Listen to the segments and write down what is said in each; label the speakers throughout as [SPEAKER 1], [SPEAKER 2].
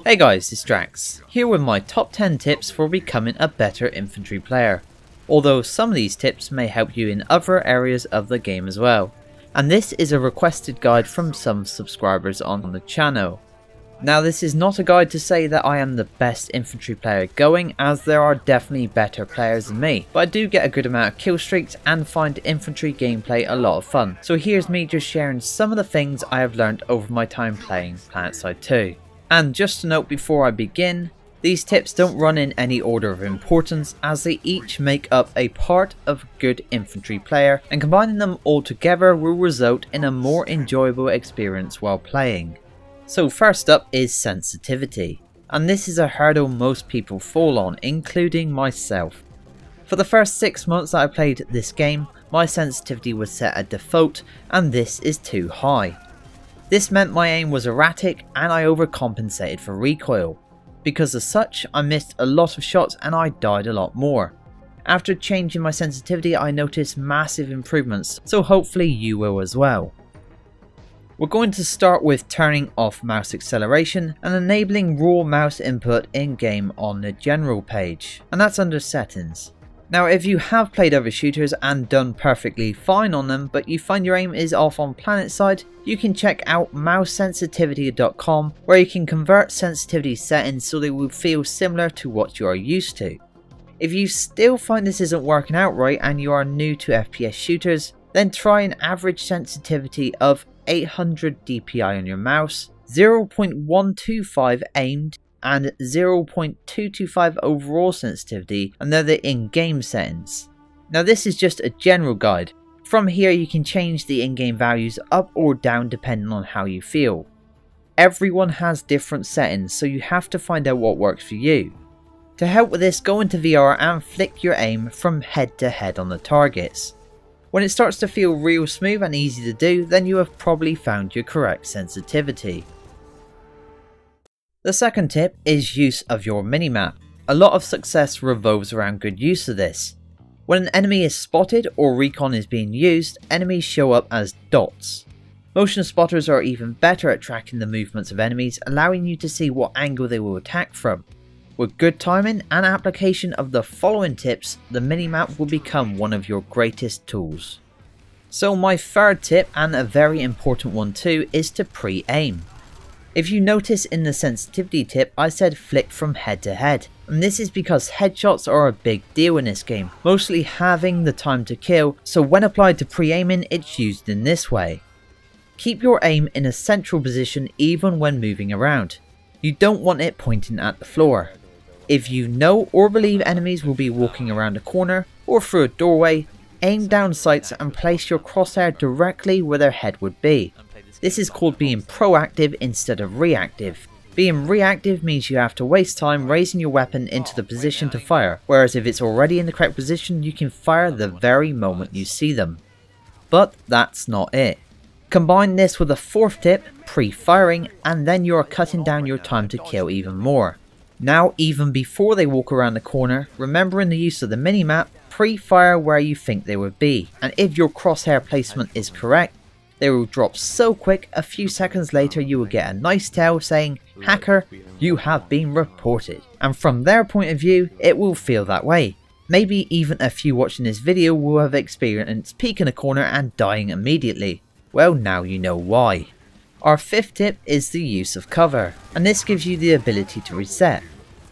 [SPEAKER 1] Hey guys, it's Drax, here with my top 10 tips for becoming a better infantry player, although some of these tips may help you in other areas of the game as well, and this is a requested guide from some subscribers on the channel. Now this is not a guide to say that I am the best infantry player going, as there are definitely better players than me, but I do get a good amount of kill streaks and find infantry gameplay a lot of fun, so here's me just sharing some of the things I have learned over my time playing PlanetSide 2. And just a note before I begin, these tips don't run in any order of importance, as they each make up a part of a good infantry player, and combining them all together will result in a more enjoyable experience while playing. So first up is sensitivity, and this is a hurdle most people fall on, including myself. For the first 6 months that I played this game, my sensitivity was set at default, and this is too high. This meant my aim was erratic and I overcompensated for recoil. Because of such, I missed a lot of shots and I died a lot more. After changing my sensitivity, I noticed massive improvements, so hopefully you will as well. We're going to start with turning off mouse acceleration and enabling raw mouse input in game on the general page, and that's under settings. Now if you have played other shooters and done perfectly fine on them, but you find your aim is off on PlanetSide, you can check out mousesensitivity.com, where you can convert sensitivity settings so they will feel similar to what you are used to. If you still find this isn't working out right and you are new to FPS shooters, then try an average sensitivity of 800 dpi on your mouse, 0.125 aimed, and 0.225 overall sensitivity, and they're the in-game settings. Now this is just a general guide. From here you can change the in-game values up or down depending on how you feel. Everyone has different settings, so you have to find out what works for you. To help with this, go into VR and flick your aim from head to head on the targets. When it starts to feel real smooth and easy to do, then you have probably found your correct sensitivity. The second tip is use of your minimap. A lot of success revolves around good use of this. When an enemy is spotted or recon is being used, enemies show up as dots. Motion spotters are even better at tracking the movements of enemies, allowing you to see what angle they will attack from. With good timing and application of the following tips, the minimap will become one of your greatest tools. So my third tip, and a very important one too, is to pre-aim. If you notice in the sensitivity tip, I said flick from head to head, and this is because headshots are a big deal in this game, mostly having the time to kill, so when applied to pre-aiming it's used in this way. Keep your aim in a central position even when moving around. You don't want it pointing at the floor. If you know or believe enemies will be walking around a corner or through a doorway, aim down sights and place your crosshair directly where their head would be. This is called being proactive instead of reactive. Being reactive means you have to waste time raising your weapon into the position to fire, whereas if it's already in the correct position you can fire the very moment you see them. But that's not it. Combine this with a fourth tip, pre-firing, and then you are cutting down your time to kill even more. Now even before they walk around the corner, remembering the use of the minimap, pre-fire where you think they would be, and if your crosshair placement is correct, they will drop so quick a few seconds later you will get a nice tell saying, "Hacker, you have been reported." And from their point of view, it will feel that way. Maybe even a few watching this video will have experienced peeking a corner and dying immediately. Well, now you know why. Our fifth tip is the use of cover, and this gives you the ability to reset.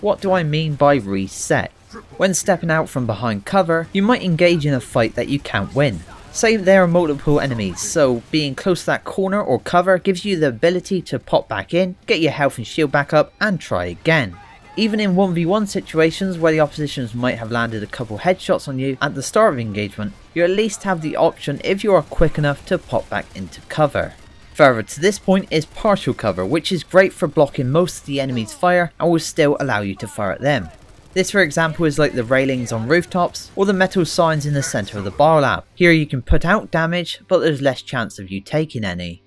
[SPEAKER 1] What do I mean by reset? When stepping out from behind cover, you might engage in a fight that you can't win. Say there are multiple enemies, so being close to that corner or cover gives you the ability to pop back in, get your health and shield back up and try again. Even in 1v1 situations where the oppositions might have landed a couple headshots on you at the start of engagement, you at least have the option if you are quick enough to pop back into cover. Further to this point is partial cover, which is great for blocking most of the enemy's fire and will still allow you to fire at them. This for example is like the railings on rooftops or the metal signs in the centre of the biolab. Here you can put out damage, but there's less chance of you taking any.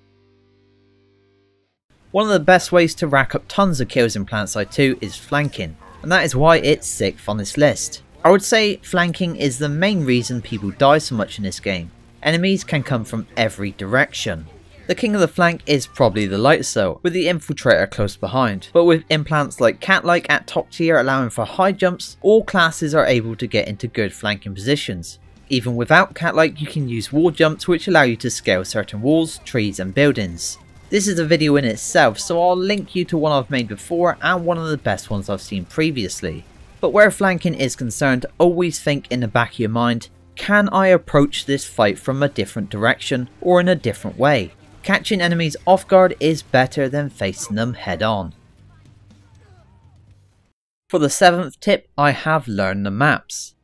[SPEAKER 1] One of the best ways to rack up tons of kills in PlanetSide 2 is flanking, and that is why it's 6th on this list. I would say flanking is the main reason people die so much in this game. Enemies can come from every direction. The king of the flank is probably the light cell, with the infiltrator close behind, but with implants like cat-like at top tier allowing for high jumps, all classes are able to get into good flanking positions. Even without cat-like, you can use wall jumps which allow you to scale certain walls, trees and buildings. This is a video in itself, so I'll link you to one I've made before and one of the best ones I've seen previously. But where flanking is concerned, always think in the back of your mind, can I approach this fight from a different direction or in a different way? Catching enemies off guard is better than facing them head on. For the 7th tip, I have learned the maps.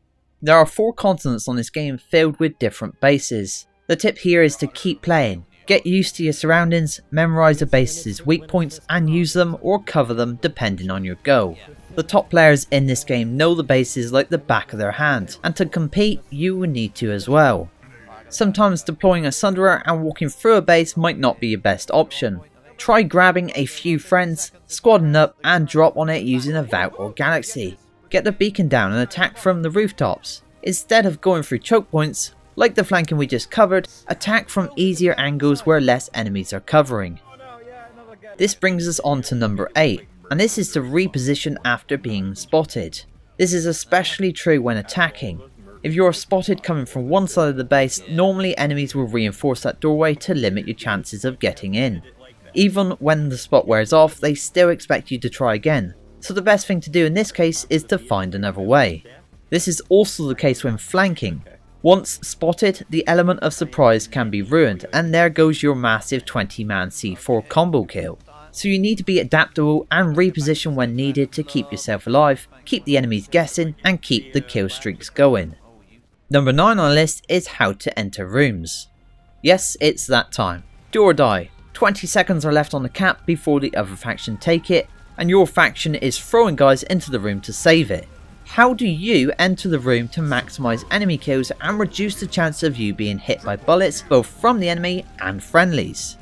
[SPEAKER 1] There are 4 continents on this game filled with different bases. The tip here is to keep playing. Get used to your surroundings, memorise the base's weak points and use them or cover them depending on your goal. The top players in this game know the bases like the back of their hand, and to compete you will need to as well. Sometimes deploying a Sunderer and walking through a base might not be your best option. Try grabbing a few friends, squadding up and drop on it using a Vault or Galaxy. Get the beacon down and attack from the rooftops. Instead of going through choke points, like the flanking we just covered, attack from easier angles where less enemies are covering. This brings us on to number 8, and this is to reposition after being spotted. This is especially true when attacking. If you are spotted coming from one side of the base, normally enemies will reinforce that doorway to limit your chances of getting in. Even when the spot wears off, they still expect you to try again, so the best thing to do in this case is to find another way. This is also the case when flanking. Once spotted, the element of surprise can be ruined, and there goes your massive 20-man C4 combo kill. So you need to be adaptable and reposition when needed to keep yourself alive, keep the enemies guessing, and keep the kill streaks going. Number 9 on the list is how to enter rooms. Yes, it's that time. Do or die. 20 seconds are left on the cap before the other faction take it, and your faction is throwing guys into the room to save it. How do you enter the room to maximise enemy kills and reduce the chance of you being hit by bullets both from the enemy and friendlies?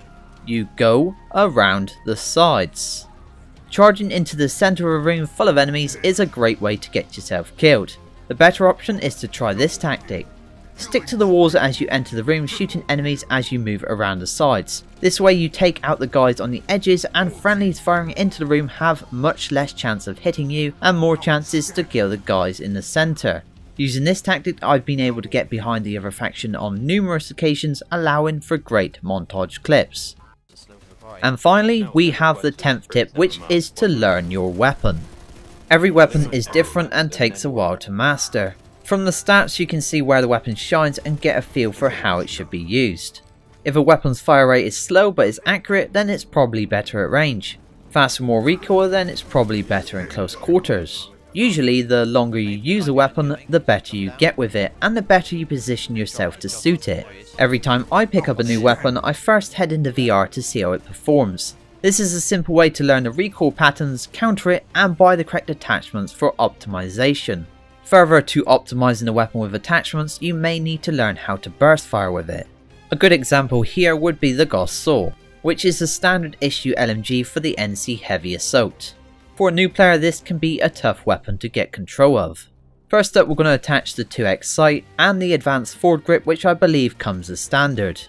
[SPEAKER 1] You go around the sides. Charging into the centre of a room full of enemies is a great way to get yourself killed. The better option is to try this tactic. Stick to the walls as you enter the room, shooting enemies as you move around the sides. This way you take out the guys on the edges, and friendlies firing into the room have much less chance of hitting you and more chances to kill the guys in the centre. Using this tactic I've been able to get behind the other faction on numerous occasions, allowing for great montage clips. And finally we have the 10th tip, which is to learn your weapon. Every weapon is different and takes a while to master. From the stats you can see where the weapon shines and get a feel for how it should be used. If a weapon's fire rate is slow but is accurate, then it's probably better at range. Fast with more recoil, then it's probably better in close quarters. Usually the longer you use a weapon, the better you get with it and the better you position yourself to suit it. Every time I pick up a new weapon, I first head into VR to see how it performs. This is a simple way to learn the recoil patterns, counter it and buy the correct attachments for optimization. Further to optimizing the weapon with attachments, you may need to learn how to burst fire with it. A good example here would be the Gauss Saw, which is the standard issue LMG for the NC Heavy Assault. For a new player this can be a tough weapon to get control of. First up we're going to attach the 2x sight and the advanced forward grip, which I believe comes as standard.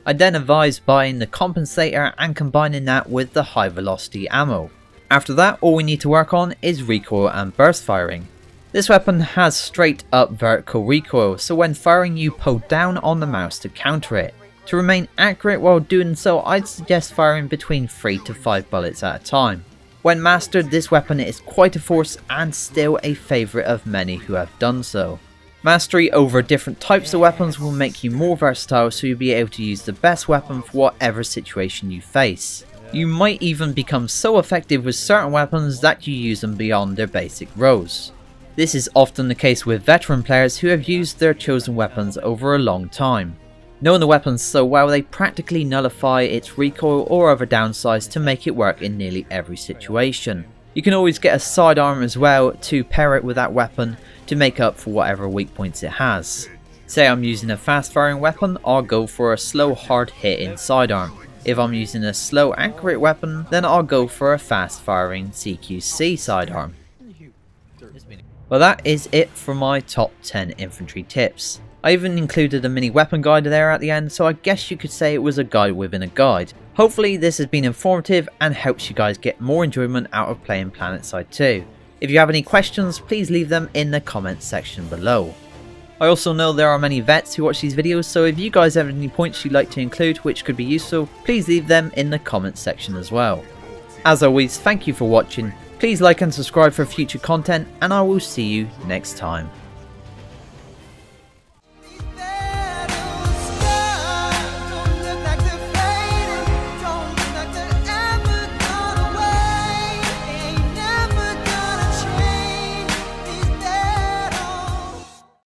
[SPEAKER 1] I then advise buying the compensator and combining that with the high velocity ammo. After that all we need to work on is recoil and burst firing. This weapon has straight up vertical recoil, so when firing you pull down on the mouse to counter it. To remain accurate while doing so, I'd suggest firing between 3 to 5 bullets at a time. When mastered, this weapon is quite a force and still a favourite of many who have done so. Mastery over different types of weapons will make you more versatile, so you'll be able to use the best weapon for whatever situation you face. You might even become so effective with certain weapons that you use them beyond their basic roles. This is often the case with veteran players who have used their chosen weapons over a long time. Knowing the weapon so well, they practically nullify its recoil or other downsides to make it work in nearly every situation. You can always get a sidearm as well to pair it with that weapon to make up for whatever weak points it has. Say I'm using a fast firing weapon, I'll go for a slow hard hitting sidearm. If I'm using a slow accurate weapon, then I'll go for a fast firing CQC sidearm. Well, that is it for my top 10 infantry tips. I even included a mini weapon guide there at the end, so I guess you could say it was a guide within a guide. Hopefully this has been informative and helps you guys get more enjoyment out of playing PlanetSide 2. If you have any questions, please leave them in the comments section below. I also know there are many vets who watch these videos, so if you guys have any points you'd like to include which could be useful, please leave them in the comments section as well. As always, thank you for watching, please like and subscribe for future content, and I will see you next time.